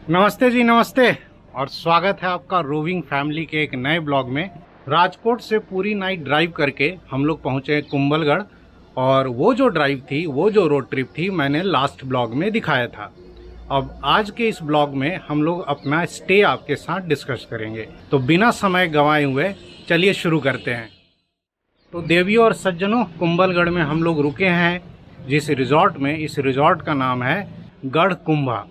नमस्ते जी, नमस्ते और स्वागत है आपका रोविंग फैमिली के एक नए ब्लॉग में। राजकोट से पूरी नाइट ड्राइव करके हम लोग पहुंचे कुंभलगढ़ और वो जो ड्राइव थी, वो जो रोड ट्रिप थी, मैंने लास्ट ब्लॉग में दिखाया था। अब आज के इस ब्लॉग में हम लोग अपना स्टे आपके साथ डिस्कस करेंगे। तो बिना समय गंवाए हुए चलिए शुरू करते हैं। तो देवियों और सज्जनों, कुंभलगढ़ में हम लोग रुके हैं जिस रिजॉर्ट में, इस रिजॉर्ट का नाम है गढ़ कुंभा।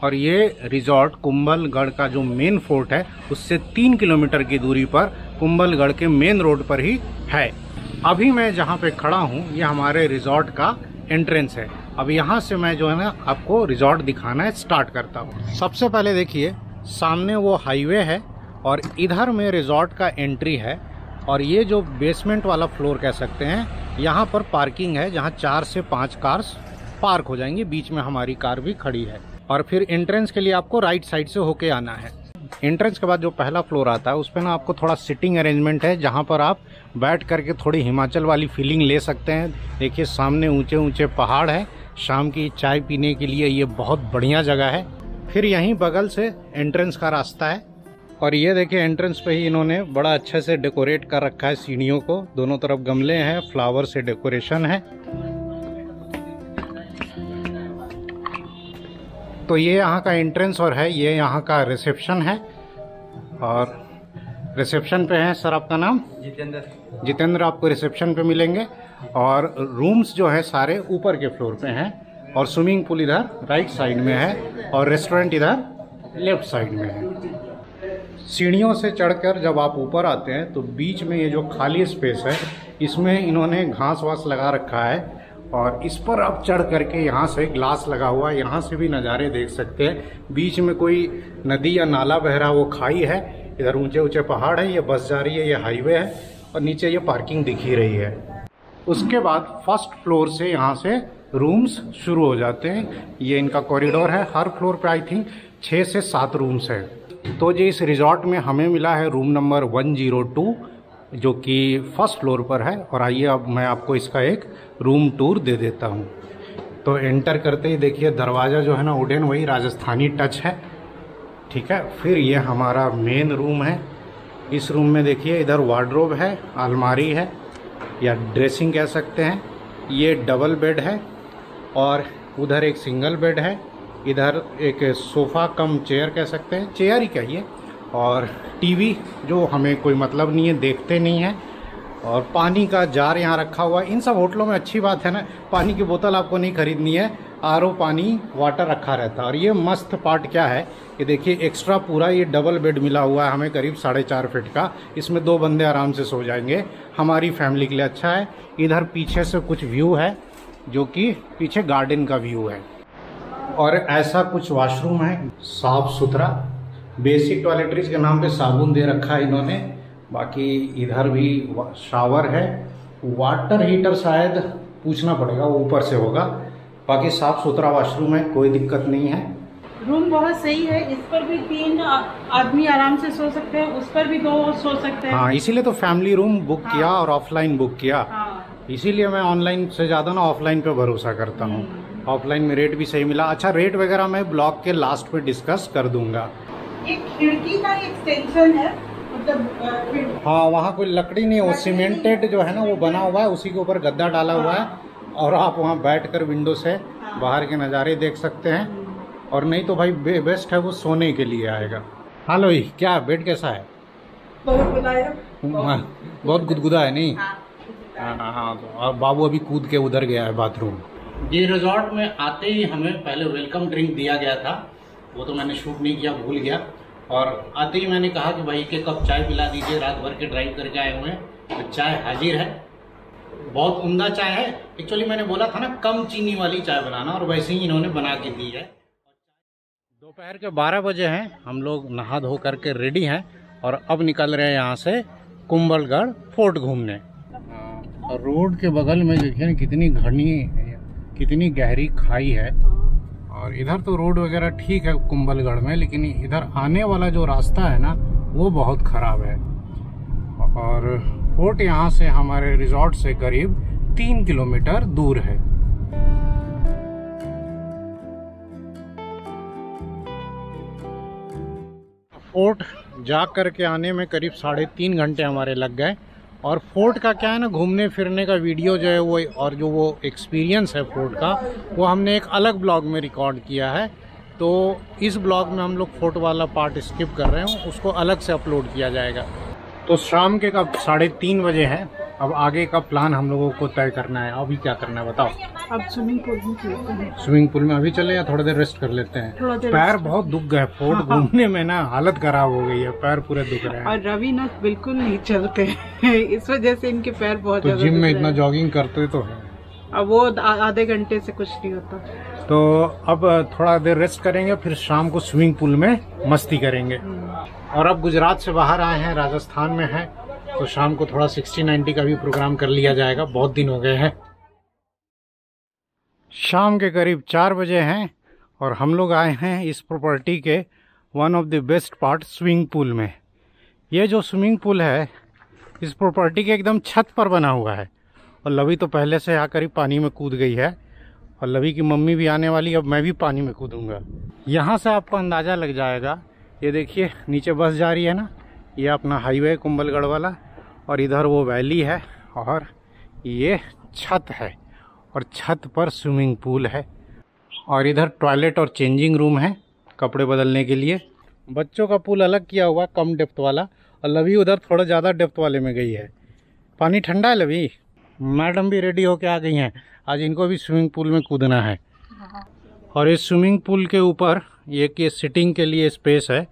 और ये रिजॉर्ट कुंभलगढ़ का जो मेन फोर्ट है उससे 3 किलोमीटर की दूरी पर कुंभलगढ़ के मेन रोड पर ही है। अभी मैं जहाँ पे खड़ा हूँ ये हमारे रिजॉर्ट का एंट्रेंस है। अब यहाँ से मैं जो है ना आपको रिजॉर्ट दिखाना है स्टार्ट करता हूँ। सबसे पहले देखिए सामने वो हाईवे है और इधर में रिजॉर्ट का एंट्री है। और ये जो बेसमेंट वाला फ्लोर कह सकते हैं, यहाँ पर पार्किंग है जहाँ 4 से 5 कार्स पार्क हो जाएंगी। बीच में हमारी कार भी खड़ी है। और फिर एंट्रेंस के लिए आपको राइट साइड से होके आना है। एंट्रेंस के बाद जो पहला फ्लोर आता है उस पर ना आपको थोड़ा सिटिंग अरेंजमेंट है जहाँ पर आप बैठ करके थोड़ी हिमाचल वाली फीलिंग ले सकते हैं। देखिए सामने ऊंचे ऊंचे पहाड़ है। शाम की चाय पीने के लिए ये बहुत बढ़िया जगह है। फिर यहीं बगल से एंट्रेंस का रास्ता है। और ये देखिए एंट्रेंस पे ही इन्होंने बड़ा अच्छे से डेकोरेट कर रखा है सीढ़ियों को। दोनों तरफ गमले हैं, फ्लावर से डेकोरेशन है। तो ये यहाँ का एंट्रेंस और है ये यहाँ का रिसेप्शन है। और रिसेप्शन पे है सर, आपका नाम? जितेंद्र आपको रिसेप्शन पे मिलेंगे। और रूम्स जो है सारे ऊपर के फ्लोर पे हैं। और स्विमिंग पूल इधर राइट साइड में है और रेस्टोरेंट इधर लेफ्ट साइड में है। सीढ़ियों से चढ़कर जब आप ऊपर आते हैं तो बीच में ये जो खाली स्पेस है इसमें इन्होंने घास वास लगा रखा है। और इस पर आप चढ़ करके यहाँ से ग्लास लगा हुआ है, यहाँ से भी नज़ारे देख सकते हैं। बीच में कोई नदी या नाला बह रहा, वो खाई है। इधर ऊंचे ऊंचे पहाड़ है, ये बस जा रही है, ये हाईवे है और नीचे ये पार्किंग दिख ही रही है। उसके बाद फर्स्ट फ्लोर से यहाँ से रूम्स शुरू हो जाते हैं। ये इनका कॉरिडोर है। हर फ्लोर पे आई थिंक 6 से 7 रूम्स है। तो जी इस रिजॉर्ट में हमें मिला है रूम नंबर 102 जो कि फर्स्ट फ्लोर पर है। और आइए अब मैं आपको इसका एक रूम टूर दे देता हूँ। तो एंटर करते ही देखिए दरवाज़ा जो है ना वुडन, वही राजस्थानी टच है। ठीक है। फिर ये हमारा मेन रूम है। इस रूम में देखिए इधर वार्डरोब है, अलमारी है या ड्रेसिंग कह सकते हैं। ये डबल बेड है और उधर एक सिंगल बेड है। इधर एक सोफ़ा कम चेयर कह सकते हैं, चेयर ही कहिए। और टीवी जो हमें कोई मतलब नहीं है, देखते नहीं है। और पानी का जार यहाँ रखा हुआ है। इन सब होटलों में अच्छी बात है ना, पानी की बोतल आपको नहीं खरीदनी है, आरओ पानी वाटर रखा रहता है। और ये मस्त पार्ट क्या है कि देखिए एक्स्ट्रा पूरा ये डबल बेड मिला हुआ है हमें, करीब 4.5 फीट का। इसमें 2 बंदे आराम से सो जाएंगे। हमारी फैमिली के लिए अच्छा है। इधर पीछे से कुछ व्यू है जो कि पीछे गार्डन का व्यू है। और ऐसा कुछ वॉशरूम है, साफ सुथरा। बेसिक टॉयलेटरीज के नाम पे साबुन दे रखा है इन्होंने। बाकी इधर भी शावर है। वाटर हीटर शायद पूछना पड़ेगा, वो ऊपर से होगा। बाकी साफ सुथरा वॉशरूम है, कोई दिक्कत नहीं है। रूम बहुत सही है। इस पर भी 3 आदमी आराम से सो सकते हैं, उस पर भी 2 सो सकते हैं। हाँ, इसीलिए तो फैमिली रूम बुक किया और ऑफलाइन बुक किया। इसीलिए मैं ऑनलाइन से ज़्यादा ना ऑफलाइन पे भरोसा करता हूँ। ऑफलाइन में रेट भी सही मिला। अच्छा, रेट वगैरह मैं ब्लॉग के लास्ट पे डिस्कस कर दूंगा। एक खिड़की का एक्सटेंशन है, मतलब हाँ, वहाँ कोई लकड़ी नहीं है, वो सीमेंटेड जो है ना वो बना हुआ है, उसी के ऊपर गद्दा डाला हुआ है। और आप वहाँ बैठकर विंडो से बाहर के नज़ारे देख सकते हैं। और नहीं तो भाई बेस्ट है वो सोने के लिए आएगा। हेलो ही, क्या बेड कैसा है? बहुत गुदगुदा है नहीं? हाँ। और बाबू अभी कूद के उधर गया है बाथरूम। ये रिजॉर्ट में आते ही हमें पहले वेलकम ड्रिंक दिया गया था, वो तो मैंने शूट नहीं किया, भूल गया। और आते ही मैंने कहा कि भाई के कप चाय पिला दीजिए, रात भर के ड्राइव करके आए हुए हैं। तो चाय हाजिर है, बहुत उम्दा चाय है। एक्चुअली मैंने बोला था ना कम चीनी वाली चाय बनाना, और वैसे ही इन्होंने बना के दी है। दोपहर के 12 बजे हैं, हम लोग नहा धो करके रेडी हैं और अब निकल रहे हैं यहाँ से कुंभलगढ़ फोर्ट घूमने। और रोड के बगल में देखिए कितनी घनी, कितनी गहरी खाई है। और इधर तो रोड वगैरह ठीक है कुंभलगढ़ में, लेकिन इधर आने वाला जो रास्ता है ना वो बहुत ख़राब है। और फोर्ट यहाँ से हमारे रिजॉर्ट से करीब 3 किलोमीटर दूर है। फोर्ट जा कर के आने में करीब 3.5 घंटे हमारे लग गए। और फोर्ट का क्या है ना, घूमने फिरने का वीडियो जो है वो, और जो वो एक्सपीरियंस है फोर्ट का, वो हमने एक अलग ब्लॉग में रिकॉर्ड किया है। तो इस ब्लॉग में हम लोग फोर्ट वाला पार्ट स्किप कर रहे हैं, उसको अलग से अपलोड किया जाएगा। तो शाम के कब 3:30 बजे है। अब आगे का प्लान हम लोगों को तय करना है। अभी क्या करना है बताओ? अब स्विमिंग पूल में चलते हैं। स्विमिंग पूल में अभी चले या थोड़ा देर रेस्ट कर लेते हैं? पैर बहुत दुख गए, फोर्ट घूमने में ना हालत खराब हो गई है, पैर पूरे दुख रहे हैं। और रवि ना बिल्कुल नहीं चलते हैं इस वजह से इनके पैर बहुत तो जिम में इतना जॉगिंग करते तो है, अब वो आधे घंटे से कुछ नहीं होता। तो अब थोड़ा देर रेस्ट करेंगे, फिर शाम को स्विमिंग पूल में मस्ती करेंगे। और अब गुजरात से बाहर आए हैं, राजस्थान में हैं, तो शाम को थोड़ा 60-90 का भी प्रोग्राम कर लिया जाएगा, बहुत दिन हो गए हैं। शाम के करीब 4 बजे हैं और हम लोग आए हैं इस प्रॉपर्टी के one of the best part swimming pool में। ये जो स्विमिंग पूल है इस प्रॉपर्टी के एकदम छत पर बना हुआ है और लवी तो पहले से आकर ही पानी में कूद गई है और लवी की मम्मी भी आने वाली है, अब मैं भी पानी में कूदूंगा। यहाँ से आपको अंदाज़ा लग जाएगा, ये देखिए नीचे बस जा रही है ना, ये अपना हाईवे कुंभलगढ़ वाला, और इधर वो वैली है और ये छत है और छत पर स्विमिंग पूल है और इधर टॉयलेट और चेंजिंग रूम है कपड़े बदलने के लिए। बच्चों का पूल अलग किया हुआ कम डेप्थ वाला, और लवी उधर थोड़ा ज़्यादा डेप्थ वाले में गई है। पानी ठंडा है लवी। मैडम भी रेडी होके आ गई हैं, आज इनको भी स्विमिंग पूल में कूदना है। और इस स्विमिंग पूल के ऊपर ये सिटिंग के लिए स्पेस है,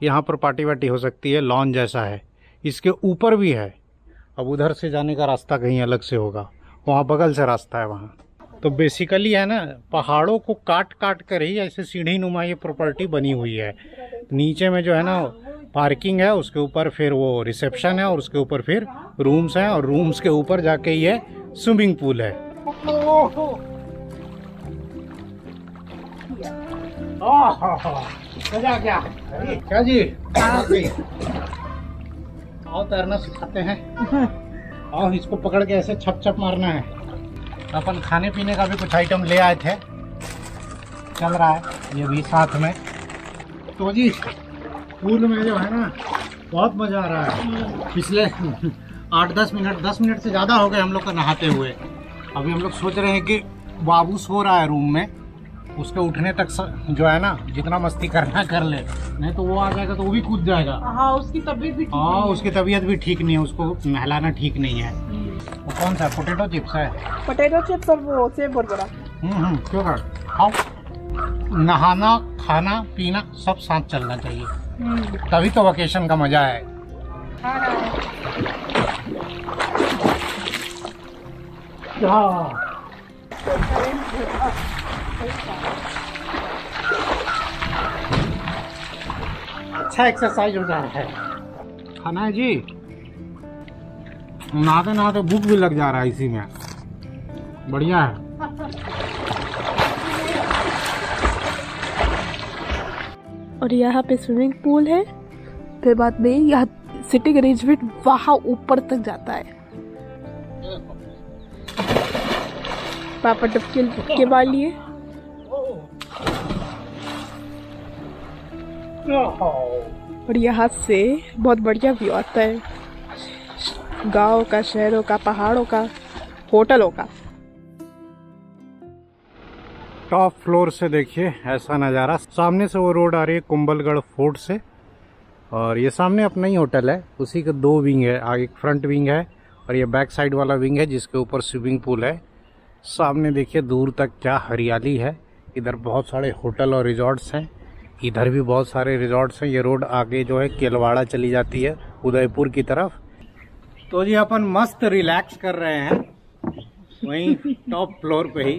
यहाँ पर पार्टी वार्टी हो सकती है, लॉन जैसा है। इसके ऊपर भी है, अब उधर से जाने का रास्ता कहीं अलग से होगा, वहाँ बगल से रास्ता है वहाँ। तो बेसिकली है ना, पहाड़ों को काट काट कर ही ऐसे सीढ़ी नुमा ये प्रॉपर्टी बनी हुई है। नीचे में जो है ना पार्किंग है, उसके ऊपर फिर वो रिसेप्शन है और उसके ऊपर फिर रूम्स हैं और रूम्स के ऊपर जाके ये स्विमिंग पूल है। क्या जी आओ तैरना सिखाते हैं। आओ इसको पकड़ के ऐसे छप छप मारना है। अपन खाने पीने का भी कुछ आइटम ले आए थे, चल रहा है ये भी साथ में। तो जी पूल में जो है ना बहुत मजा आ रहा है। पिछले 8-10 मिनट 10 मिनट से ज़्यादा हो गए हम लोग को नहाते हुए। अभी हम लोग सोच रहे हैं कि बाबू सो रहा है रूम में, उसके उठने तक जो है ना जितना मस्ती करना कर ले, नहीं तो वो आ जाएगा तो वो भी कूद जाएगा। हाँ उसकी तबीयत भी उसकी तबीयत भी ठीक नहीं है, उसको नहलाना ठीक नहीं है। वो कौन सा पोटैटो चिप्स है? पोटैटो चिप्स और वो सेब बड़ा। क्यों कर खाओ। नहाना खाना पीना सब साथ चलना चाहिए, तभी तो वेकेशन का मजा है। अच्छा एक्सरसाइज हो जा रहा है। खाना है जी, नहाते नहाते भूख भी लग जा रहा है इसी में, बढ़िया है। और यहाँ पे स्विमिंग पूल है, फिर बाद में यहाँ सिटिंग अरेंजमेंट वहाँ ऊपर तक जाता है। पापा डबके मार लिए। और यहाँ से बहुत बढ़िया व्यू आता है, गांव का, शहरों का, पहाड़ों का, होटलों का। टॉप फ्लोर से देखिए ऐसा नज़ारा। सामने से वो रोड आ रही है कुंभलगढ़ फोर्ट से, और ये सामने अपना ही होटल है, उसी के 2 विंग है, आगे फ्रंट विंग है और ये बैक साइड वाला विंग है जिसके ऊपर स्विमिंग पूल है। सामने देखिए दूर तक क्या हरियाली है। इधर बहुत सारे होटल और रिजॉर्ट्स हैं, इधर भी बहुत सारे रिजॉर्ट्स हैं। ये रोड आगे जो है केलवाड़ा चली जाती है उदयपुर की तरफ। तो जी अपन मस्त रिलैक्स कर रहे हैं वहीं टॉप फ्लोर पे ही,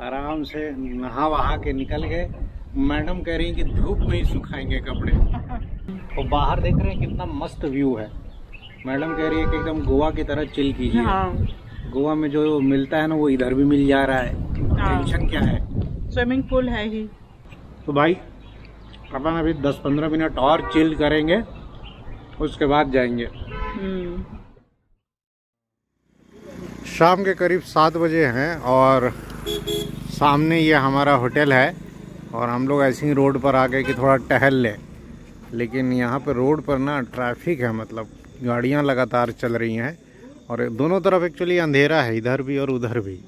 आराम से नहा वहा के निकल गए। मैडम कह रही कि धूप में ही सुखाएंगे कपड़े। और बाहर देख रहे हैं कितना मस्त व्यू है। मैडम कह रही है कि एकदम गोवा की तरह चिल कीजिए। गोवा में जो मिलता है ना वो इधर भी मिल जा रहा है, टेंशन क्या है, स्विमिंग पूल है ही। तो भाई अपन अभी 10-15 मिनट और चिल करेंगे, उसके बाद जाएंगे। शाम के करीब 7 बजे हैं और सामने ये हमारा होटल है और हम लोग ऐसे ही रोड पर आ गए कि थोड़ा टहल लें। लेकिन यहाँ पर रोड पर ना ट्रैफिक है, मतलब गाड़ियाँ लगातार चल रही हैं और दोनों तरफ एक्चुअली अंधेरा है, इधर भी और उधर भी।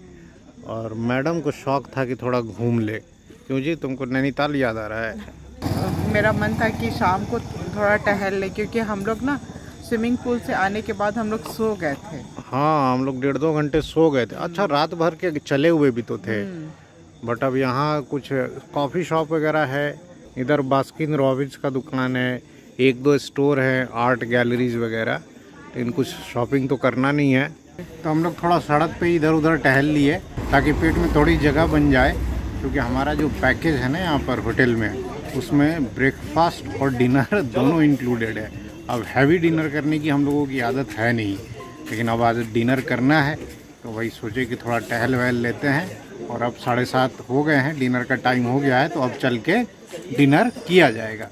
और मैडम को शौक था कि थोड़ा घूम ले। क्यों जी, तुमको नैनीताल याद आ रहा है? मेरा मन था कि शाम को थोड़ा टहल ले, क्योंकि हम लोग ना स्विमिंग पूल से आने के बाद हम लोग सो गए थे। हाँ, हम लोग 1.5-2 घंटे सो गए थे। अच्छा, रात भर के चले हुए भी तो थे। बट अब यहाँ कुछ कॉफ़ी शॉप वगैरह है, इधर बास्किन रॉबिन्स का दुकान है, 1-2 स्टोर हैं, आर्ट गैलरीज वगैरह। लेकिन कुछ शॉपिंग तो करना नहीं है, तो हम लोग थोड़ा सड़क पे इधर उधर टहल लिए ताकि पेट में थोड़ी जगह बन जाए। क्योंकि हमारा जो पैकेज है ना यहाँ पर होटल में, उसमें ब्रेकफास्ट और डिनर दोनों इंक्लूडेड है। अब हैवी डिनर करने की हम लोगों की आदत है नहीं, लेकिन अब आज डिनर करना है तो वही सोचे कि थोड़ा टहल वहल लेते हैं। और अब 7:30 हो गए हैं, डिनर का टाइम हो गया है, तो अब चल के डिनर किया जाएगा।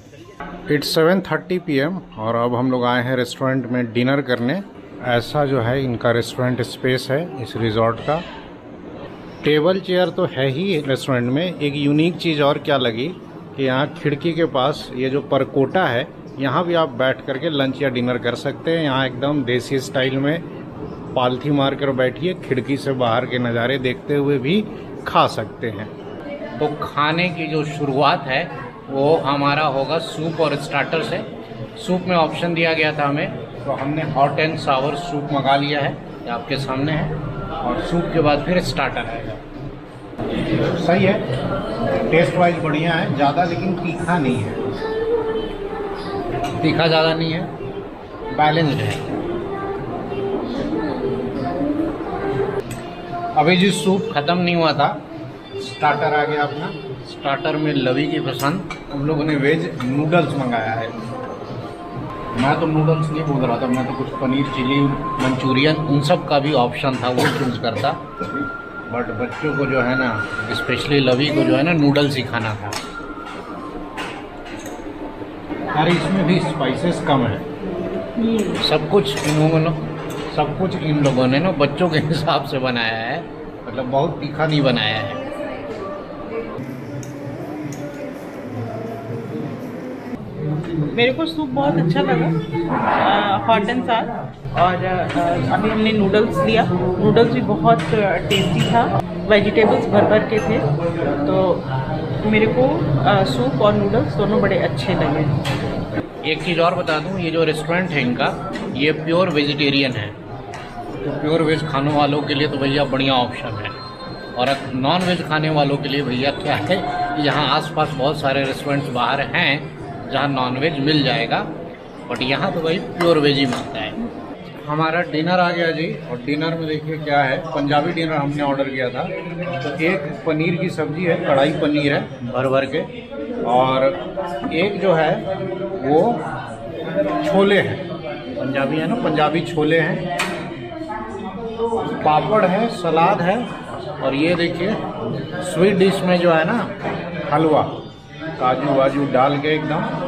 इट्स 7:30 PM और अब हम लोग आए हैं रेस्टोरेंट में डिनर करने। ऐसा जो है इनका रेस्टोरेंट स्पेस है इस रिजॉर्ट का। टेबल चेयर तो है ही रेस्टोरेंट में। एक यूनिक चीज़ और क्या लगी कि यहाँ खिड़की के पास ये जो परकोटा है, यहाँ भी आप बैठ करके लंच या डिनर कर सकते हैं। यहाँ एकदम देसी स्टाइल में पालथी मार कर बैठिए, खिड़की से बाहर के नज़ारे देखते हुए भी खा सकते हैं। तो खाने की जो शुरुआत है वो हमारा होगा सूप और स्टार्टर से। सूप में ऑप्शन दिया गया था हमें, तो हमने हॉट एंड सावर सूप मंगा लिया है, ये आपके सामने है। और सूप के बाद फिर स्टार्टर आएगा। सही है, टेस्ट वाइज बढ़िया है, ज़्यादा लेकिन तीखा नहीं है। तीखा ज़्यादा नहीं है, बैलेंस्ड है। अभी जो सूप ख़त्म नहीं हुआ था, स्टार्टर आ गया अपना। स्टार्टर में लवी की पसंद, हम लोगों ने वेज नूडल्स मंगाया है। मैं तो नूडल्स नहीं बोल रहा था, मैं तो कुछ पनीर चिली मंचूरियन उन सब का भी ऑप्शन था, वो चूज़ करता। बट बच्चों को जो है ना, स्पेशली लवी को जो है ना, नूडल्स ही खाना था। अरे इसमें भी स्पाइसेस कम है। सब कुछ इन लोगों ने ना बच्चों के हिसाब से बनाया है, मतलब बहुत तीखा नहीं बनाया है। मेरे को सूप बहुत अच्छा लगा, हॉट एंड सार। और अभी हमने नूडल्स लिया, नूडल्स भी बहुत टेस्टी था, वेजिटेबल्स भर भर के थे। तो मेरे को सूप और नूडल्स दोनों बड़े अच्छे लगे। एक चीज़ और बता दूं, ये जो रेस्टोरेंट है इनका, ये प्योर वेजिटेरियन है। तो प्योर वेज खाने वालों के लिए तो भैया बढ़िया ऑप्शन है। और नॉन वेज खाने वालों के लिए भैया क्या है, यहाँ आसपास बहुत सारे रेस्टोरेंट्स बाहर हैं जहाँ नॉन वेज मिल जाएगा, बट यहाँ तो भाई प्योर वेज ही मिलता है। हमारा डिनर आ गया जी, और डिनर में देखिए क्या है, पंजाबी डिनर हमने ऑर्डर किया था। तो एक पनीर की सब्जी है, कढ़ाई पनीर है भर भर के, और एक जो है वो छोले हैं, पंजाबी है ना, पंजाबी छोले हैं, पापड़ है, सलाद है, और ये देखिए स्वीट डिश में जो है ना हलवा, काजू वाजू डाल के एकदम।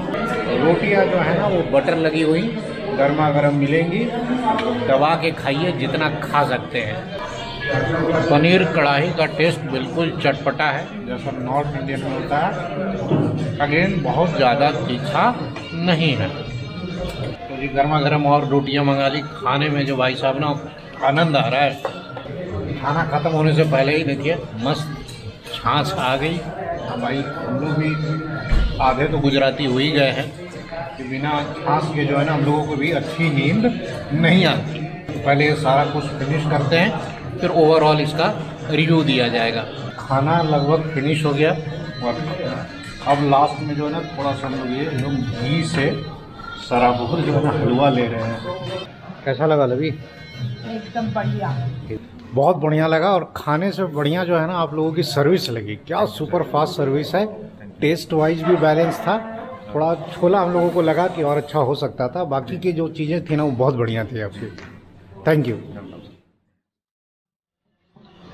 रोटियां जो है ना वो बटर लगी हुई गर्मा गर्म मिलेंगी, दबा के खाइए जितना खा सकते हैं। पनीर कढ़ाई का टेस्ट बिल्कुल चटपटा है, जैसा नॉर्थ इंडियन में होता है। अगेन बहुत ज़्यादा तीखा नहीं है। तो जी गर्मा गर्म और रोटियां मंगा ली। खाने में जो भाई साहब ना आनंद आ रहा है। खाना ख़त्म होने से पहले ही देखिए मस्त छाछ आ गई। भाई हम लोग भी आधे तो गुजराती हो ही गए हैं कि बिना छाछ के जो है ना हम लोगों को भी अच्छी नींद नहीं आती। तो पहले ये सारा कुछ फिनिश करते हैं, फिर ओवरऑल इसका रिव्यू दिया जाएगा। खाना लगभग फिनिश हो गया, और अब लास्ट में जो है ना थोड़ा सा लोग ये लोग घी से सराबोर जो है ना हलवा ले रहे हैं। कैसा लगा लवी? एकदम बढ़िया, बहुत बढ़िया लगा। और खाने से बढ़िया जो है ना आप लोगों की सर्विस लगी। क्या सुपर फास्ट सर्विस है, टेस्ट वाइज भी बैलेंस था। थोड़ा छोला हम लोगों को लगा कि और अच्छा हो सकता था, बाकी की जो चीज़ें थी ना वो बहुत बढ़िया थी आपकी। Thank you.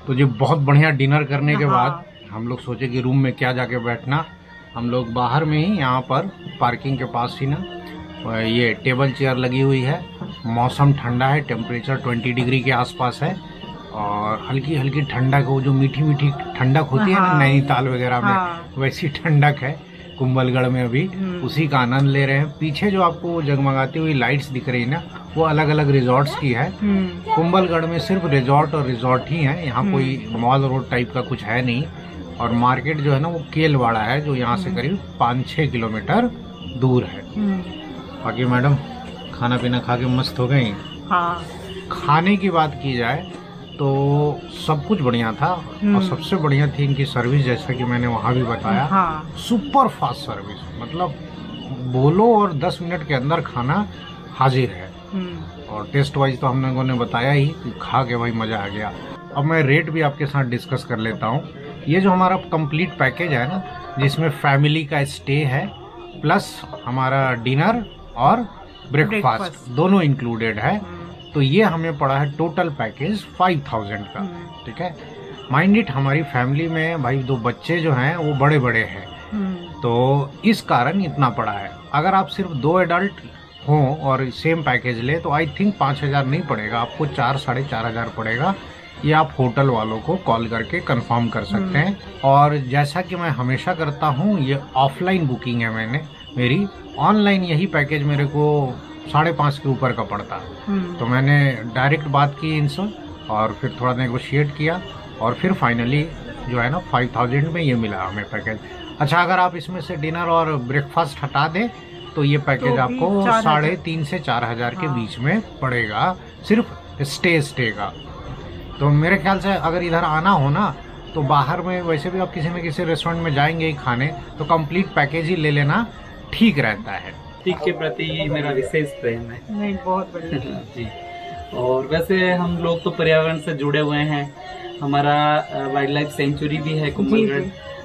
तो जी बहुत बढ़िया डिनर करने के बाद हम लोग सोचे कि रूम में क्या जाके बैठना, हम लोग बाहर में ही यहाँ पर पार्किंग के पास ही ना ये टेबल चेयर लगी हुई है। मौसम ठंडा है, टेम्परेचर 20 डिग्री के आसपास है, और हल्की हल्की ठंडक, वो जो मीठी मीठी ठंडक होती है ना नैनीताल वगैरह में, वैसी ठंडक है। कुंभलगढ़ में अभी उसी का आनंद ले रहे हैं। पीछे जो आपको जगमगाती हुई लाइट्स दिख रही है ना, वो अलग अलग रिजॉर्ट्स की है। कुंभलगढ़ में सिर्फ रिजॉर्ट और रिजॉर्ट ही है, यहाँ कोई मॉल रोड टाइप का कुछ है नहीं। और मार्केट जो है ना वो केलवाड़ा है, जो यहाँ से करीब 5-6 किलोमीटर दूर है। बाकी मैडम खाना पीना खा के मस्त हो गई। हाँ। खाने की बात की जाए तो सब कुछ बढ़िया था, और सबसे बढ़िया थी इनकी सर्विस, जैसा कि मैंने वहाँ भी बताया। हाँ। सुपर फास्ट सर्विस, मतलब बोलो और 10 मिनट के अंदर खाना हाजिर है। और टेस्ट वाइज तो हम लोगों ने बताया ही, खा के भाई मज़ा आ गया। अब मैं रेट भी आपके साथ डिस्कस कर लेता हूँ। ये जो हमारा कंप्लीट पैकेज है ना, जिसमें फैमिली का स्टे है प्लस हमारा डिनर और ब्रेकफास्ट दोनों इंक्लूडेड है, तो ये हमें पड़ा है टोटल पैकेज 5000 का। ठीक है, माइंड इट हमारी फैमिली में भाई 2 बच्चे जो हैं वो बड़े बड़े हैं, तो इस कारण इतना पड़ा है। अगर आप सिर्फ 2 एडल्ट हों और सेम पैकेज ले तो आई थिंक 5000 नहीं पड़ेगा, आपको 4-4.5 पड़ेगा। ये आप होटल वालों को कॉल करके कंफर्म कर सकते हैं। और जैसा कि मैं हमेशा करता हूँ, ये ऑफलाइन बुकिंग है मेरी ऑनलाइन यही पैकेज मेरे को 5.5 के ऊपर का पड़ता, तो मैंने डायरेक्ट बात की इनसे और फिर थोड़ा नेगोशिएट किया और फिर फाइनली जो है ना 5000 में ये मिला हमें पैकेज। अच्छा, अगर आप इसमें से डिनर और ब्रेकफास्ट हटा दें तो ये पैकेज तो आपको 3.5 से 4,000 के बीच में पड़ेगा, सिर्फ स्टे का। तो मेरे ख्याल से अगर इधर आना हो ना, तो बाहर में वैसे भी आप किसी न किसी रेस्टोरेंट में जाएंगे ही खाने, तो कंप्लीट पैकेज ही ले लेना ठीक रहता है। टिक के प्रति मेरा विशेष प्रेम है। नहीं, बहुत बढ़िया जी। और वैसे हम लोग तो पर्यावरण से जुड़े हुए हैं, हमारा वाइल्ड लाइफ सेंचुरी भी है कुंभलगढ़।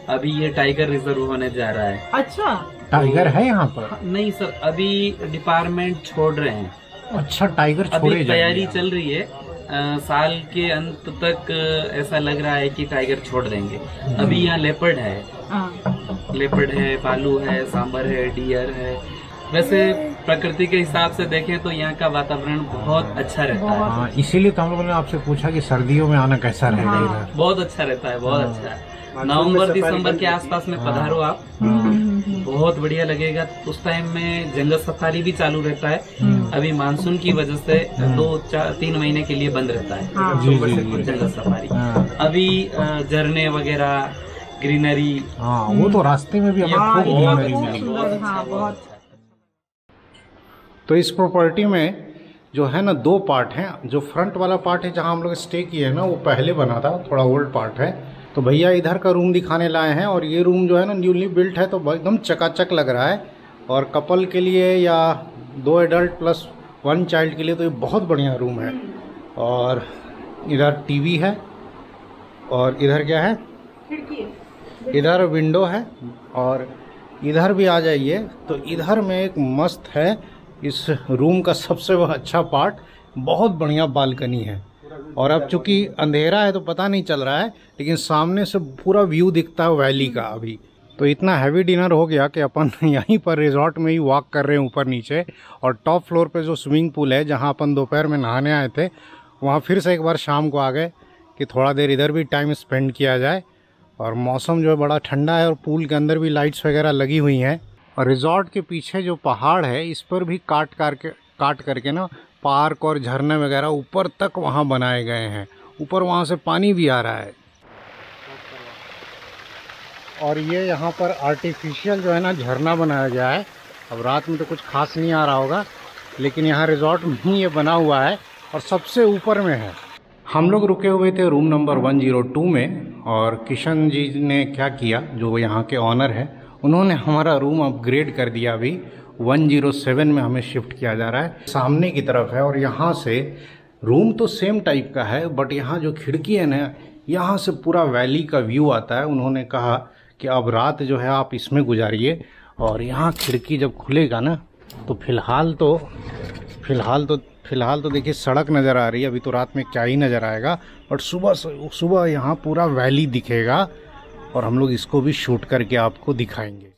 अभी ये टाइगर रिजर्व होने जा रहा है। अच्छा, टाइगर है यहाँ पर? नहीं सर, अभी डिपार्टमेंट छोड़ रहे हैं। अच्छा, टाइगर छोड़े अभी तैयारी चल रही है, साल के अंत तक ऐसा लग रहा है कि टाइगर छोड़ देंगे। अभी यहाँ लेपर्ड है, भालू है, सांबर है, डियर है। वैसे प्रकृति के हिसाब से देखें तो यहाँ का वातावरण बहुत अच्छा रहता है। इसीलिए तो हम लोगों ने आपसे पूछा कि सर्दियों में आना कैसा रहेगा इधर। बहुत अच्छा रहता है, बहुत अच्छा है। नवंबर-दिसंबर के आसपास में पधारो आप, बहुत बढ़िया लगेगा। उस टाइम में जंगल सफारी भी चालू रहता है। अभी मानसून की वजह से 2-3 महीने के लिए बंद रहता है जंगल सफारी। अभी झरने वगैरह, ग्रीनरी, वो तो रास्ते में भी हमें खूब ग्रीनरी मिली। तो इस प्रॉपर्टी में जो है ना 2 पार्ट हैं। जो फ्रंट वाला पार्ट है जहाँ हम लोग स्टे किए हैं ना, वो पहले बना था, थोड़ा ओल्ड पार्ट है। तो भैया इधर का रूम दिखाने लाए हैं, और ये रूम जो है ना न्यूली बिल्ट है, तो एकदम चकाचक लग रहा है। और कपल के लिए या 2 एडल्ट प्लस 1 चाइल्ड के लिए तो ये बहुत बढ़िया रूम है। और इधर टीवी है, और इधर क्या है, इधर विंडो है, और इधर भी आ जाइए तो इधर में एक मस्त है। इस रूम का सबसे अच्छा पार्ट, बहुत बढ़िया बालकनी है। और अब चूंकि अंधेरा है तो पता नहीं चल रहा है, लेकिन सामने से पूरा व्यू दिखता है वैली का। अभी तो इतना हैवी डिनर हो गया कि अपन यहीं पर रिजॉर्ट में ही वॉक कर रहे हैं ऊपर नीचे। और टॉप फ्लोर पे जो स्विमिंग पूल है, जहां अपन दोपहर में नहाने आए थे, वहां फिर से एक बार शाम को आ गए कि थोड़ा देर इधर भी टाइम स्पेंड किया जाए। और मौसम जो है बड़ा ठंडा है, और पूल के अंदर भी लाइट्स वगैरह लगी हुई हैं। और रिजॉर्ट के पीछे जो पहाड़ है, इस पर भी काट करके ना पार्क और झरने वगैरह ऊपर तक वहाँ बनाए गए हैं। ऊपर वहाँ से पानी भी आ रहा है। और ये यहाँ पर आर्टिफिशियल जो है ना झरना बनाया गया है। अब रात में तो कुछ खास नहीं आ रहा होगा, लेकिन यहाँ रिजॉर्ट में ही ये बना हुआ है और सबसे ऊपर में है। हम लोग रुके हुए थे रूम नंबर 102 में, और किशन जी ने क्या किया, जो यहाँ के ऑनर है, उन्होंने हमारा रूम अपग्रेड कर दिया। अभी 107 में हमें शिफ्ट किया जा रहा है, सामने की तरफ है। और यहाँ से रूम तो सेम टाइप का है, बट यहाँ जो खिड़की है ना, यहाँ से पूरा वैली का व्यू आता है। उन्होंने कहा कि अब रात जो है आप इसमें गुजारिए, और यहाँ खिड़की जब खुलेगा ना, तो फिलहाल तो देखिए सड़क नज़र आ रही है। अभी तो रात में क्या ही नज़र आएगा, बट सुबह यहाँ पूरा वैली दिखेगा, और हम लोग इसको भी शूट करके आपको दिखाएंगे।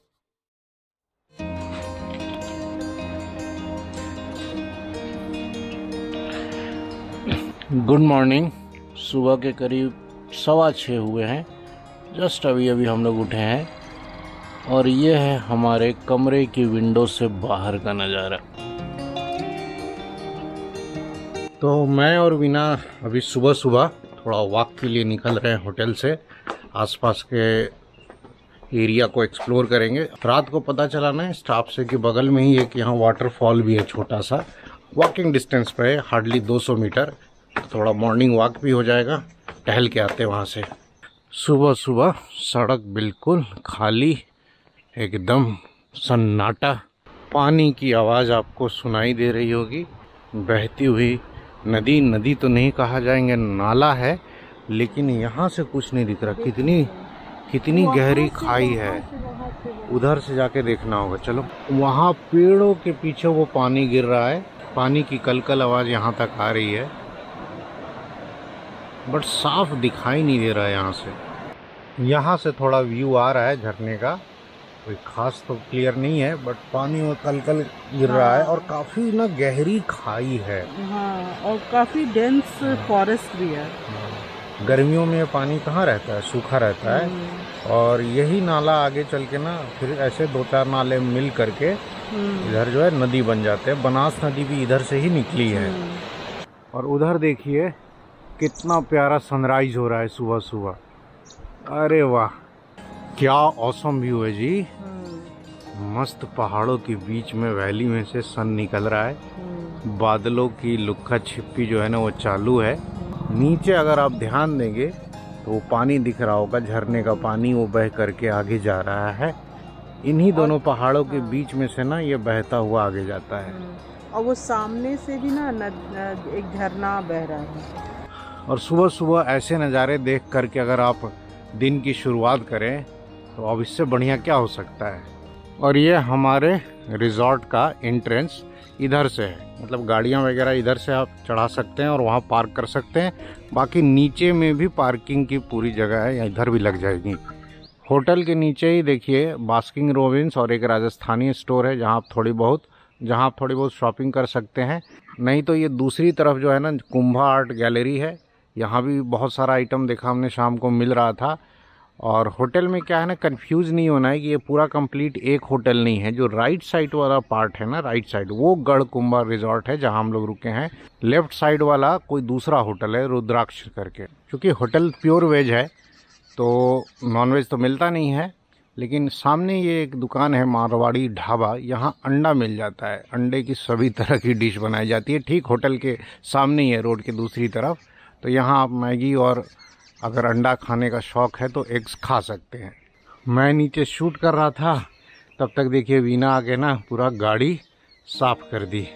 Good morning. सुबह के करीब 6:15 हुए हैं। जस्ट अभी हम लोग उठे हैं, और ये है हमारे कमरे की विंडो से बाहर का नज़ारा। तो मैं और वीना अभी सुबह सुबह थोड़ा वॉक के लिए निकल रहे हैं होटल से। आसपास के एरिया को एक्सप्लोर करेंगे। रात को पता चला ना स्टाफ से कि बगल में ही एक यहाँ वाटरफॉल भी है, छोटा सा वॉकिंग डिस्टेंस पे है, हार्डली 200 मीटर। थोड़ा मॉर्निंग वॉक भी हो जाएगा, टहल के आते वहाँ से। सुबह सुबह सड़क बिल्कुल खाली, एकदम सन्नाटा। पानी की आवाज़ आपको सुनाई दे रही होगी, बहती हुई नदी। नदी तो नहीं कहा जाएंगे, नाला है, लेकिन यहाँ से कुछ नहीं दिख रहा। कितनी गहरी खाई है, उधर से जाके देखना होगा। चलो, वहाँ पेड़ों के पीछे वो पानी गिर रहा है, पानी की कलकल आवाज़ यहाँ तक आ रही है, बट साफ दिखाई नहीं दे रहा है यहाँ से। यहाँ से थोड़ा व्यू आ रहा है झरने का, कोई खास तो क्लियर नहीं है, बट पानी में कलकल गिर रहा है और काफ़ी ना गहरी खाई है। हाँ, और काफ़ी डेंस फॉरेस्ट भी है। गर्मियों में पानी कहाँ रहता है, सूखा रहता है। और यही नाला आगे चल के ना फिर ऐसे 2-4 नाले मिल करके इधर जो है नदी बन जाते हैं। बनास नदी भी इधर से ही निकली है। और उधर देखिए कितना प्यारा सनराइज हो रहा है सुबह सुबह। अरे वाह, क्या ऑसम व्यू है जी। मस्त पहाड़ों के बीच में वैली में से सन निकल रहा है। बादलों की लुक्का छिपी जो है ना वो चालू है। नीचे अगर आप ध्यान देंगे तो वो पानी दिख रहा होगा, झरने का पानी, वो बह करके आगे जा रहा है। इन्हीं दोनों पहाड़ों के बीच में से ना ये बहता हुआ आगे जाता है। और वो सामने से भी ना एक झरना बह रहा है। और सुबह सुबह ऐसे नज़ारे देख करके अगर आप दिन की शुरुआत करें तो अब इससे बढ़िया क्या हो सकता है। और ये हमारे रिजॉर्ट का एंट्रेंस इधर से है, मतलब गाड़ियाँ वगैरह इधर से आप चढ़ा सकते हैं और वहाँ पार्क कर सकते हैं। बाकी नीचे में भी पार्किंग की पूरी जगह है, या इधर भी लग जाएगी। होटल के नीचे ही देखिए बास्किन रॉबिन्स और एक राजस्थानी स्टोर है, जहाँ आप थोड़ी बहुत शॉपिंग कर सकते हैं। नहीं तो ये दूसरी तरफ जो है ना कुंभा आर्ट गैलरी है, यहाँ भी बहुत सारा आइटम देखा हमने, शाम को मिल रहा था। और होटल में क्या है ना, कंफ्यूज नहीं होना है कि ये पूरा कंप्लीट एक होटल नहीं है। जो राइट साइड वाला पार्ट है ना, राइट साइड, वो गढ़ कुंभा रिजॉर्ट है जहां हम लोग रुके हैं। लेफ्ट साइड वाला कोई दूसरा होटल है, रुद्राक्ष करके। क्योंकि होटल प्योर वेज है तो नॉनवेज तो मिलता नहीं है, लेकिन सामने ये एक दुकान है मारवाड़ी ढाबा, यहाँ अंडा मिल जाता है। अंडे की सभी तरह की डिश बनाई जाती है, ठीक होटल के सामने ही है, रोड के दूसरी तरफ। तो यहाँ आप मैगी और अगर अंडा खाने का शौक़ है तो एग्स खा सकते हैं। मैं नीचे शूट कर रहा था, तब तक देखिए वीना आके ना पूरा गाड़ी साफ कर दी।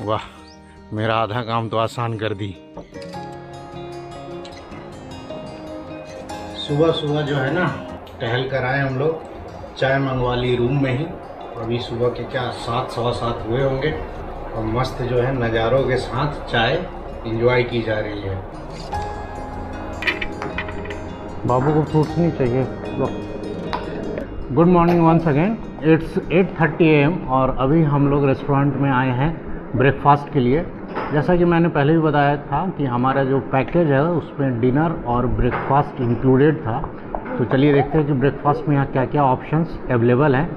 वाह, मेरा आधा काम तो आसान कर दी। सुबह सुबह जो है ना टहल कर आए हम लोग, चाय मंगवा ली रूम में ही। अभी सुबह के क्या 7-7:15 हुए होंगे, और मस्त जो है नज़ारों के साथ चाय एंजॉय की जा रही है। बाबू को फ्रूट्स नहीं चाहिए। Good morning once again. It's 8:30 AM और अभी हम लोग रेस्टोरेंट में आए हैं ब्रेकफास्ट के लिए। जैसा कि मैंने पहले भी बताया था कि हमारा जो पैकेज है उसमें डिनर और ब्रेकफास्ट इंक्लूडेड था। तो चलिए देखते हैं कि ब्रेकफास्ट में यहाँ क्या क्या ऑप्शंस अवेलेबल हैं।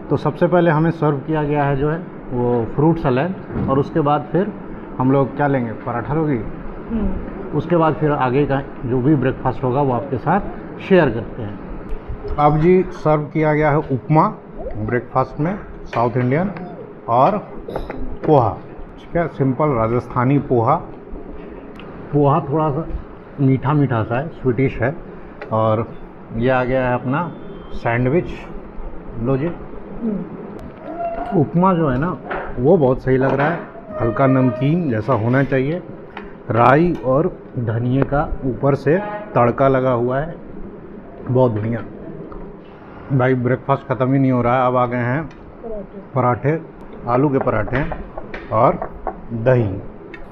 तो सबसे पहले हमें सर्व किया गया है जो है वो फ्रूट सलाद, और उसके बाद फिर हम लोग क्या लेंगे, पराठा लोगी। उसके बाद फिर आगे का जो भी ब्रेकफास्ट होगा वो आपके साथ शेयर करते हैं। अब जी सर्व किया गया है उपमा ब्रेकफास्ट में, साउथ इंडियन, और पोहा। ठीक है, सिंपल राजस्थानी पोहा। पोहा थोड़ा सा मीठा मीठा सा है, स्वीटिश है। और ये आ गया है अपना सैंडविच। लो जी। उपमा जो है ना वो बहुत सही लग रहा है, हल्का नमकीन जैसा होना चाहिए। राई और धनिए का ऊपर से तड़का लगा हुआ है, बहुत बढ़िया। भाई ब्रेकफास्ट ख़त्म ही नहीं हो रहा है। अब आ गए हैं पराठे, आलू के पराठे और दही।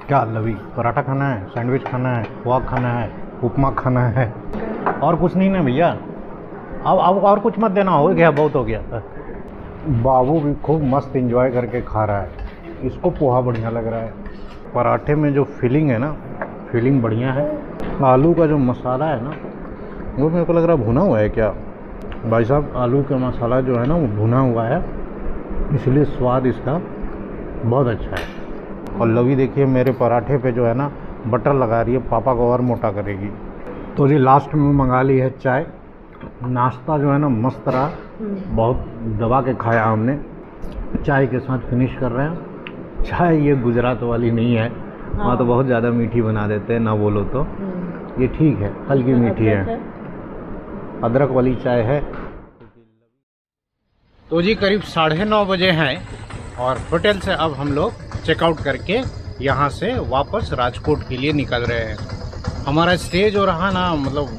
क्या लवी, पराठा खाना है, सैंडविच खाना है, पोहा खाना है, उपमा खाना है, और कुछ नहीं ना भैया। अब और कुछ मत देना, हो गया, बहुत हो गया। बाबू भी खूब मस्त एंजॉय करके खा रहा है, इसको पोहा बढ़िया लग रहा है। पराठे में जो फीलिंग है ना, फीलिंग बढ़िया है। आलू का जो मसाला है ना वो मेरे को लग रहा भुना हुआ है क्या, भाई साहब आलू का मसाला जो है ना वो भुना हुआ है, इसलिए स्वाद इसका बहुत अच्छा है। और लवी देखिए मेरे पराठे पे जो है ना बटर लगा रही है, पापा को और मोटा करेगी। तो जी लास्ट में मंगा ली है चाय। नाश्ता जो है ना मस्त रहा, बहुत दबा के खाया हमने। चाय के साथ फिनिश कर रहे हैं। चाय ये गुजरात वाली नहीं है, वहाँ तो बहुत ज़्यादा मीठी बना देते हैं, ना बोलो तो। ये ठीक है, हल्की मीठी है, अदरक वाली चाय है। तो जी करीब 9:30 बजे हैं और होटल से अब हम लोग चेकआउट करके यहाँ से वापस राजकोट के लिए निकल रहे हैं। हमारा स्टे जो रहा ना, मतलब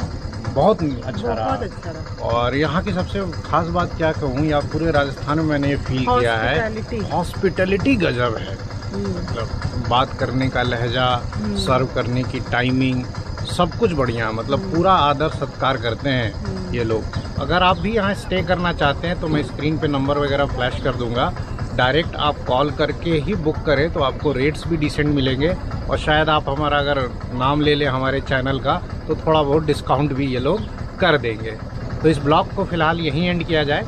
बहुत अच्छा रहा। और यहाँ की सबसे खास बात क्या कहूँ, या पूरे राजस्थान में मैंने ये फील किया है, हॉस्पिटैलिटी गजब है। मतलब बात करने का लहजा, सर्व करने की टाइमिंग, सब कुछ बढ़िया। मतलब पूरा आदर सत्कार करते हैं ये लोग। अगर आप भी यहाँ स्टे करना चाहते हैं तो मैं स्क्रीन पे नंबर वगैरह फ्लैश कर दूंगा, डायरेक्ट आप कॉल करके ही बुक करें तो आपको रेट्स भी डिसेंट मिलेंगे। और शायद आप हमारा अगर नाम ले लें हमारे चैनल का तो थोड़ा बहुत डिस्काउंट भी ये लोग कर देंगे। तो इस ब्लॉग को फ़िलहाल यहीं एंड किया जाए,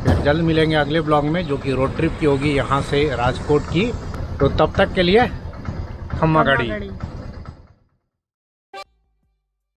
फिर जल्द मिलेंगे अगले ब्लॉग में जो कि रोड ट्रिप की होगी यहाँ से राजकोट की। तो तब तक के लिए खम्मा गाड़ी।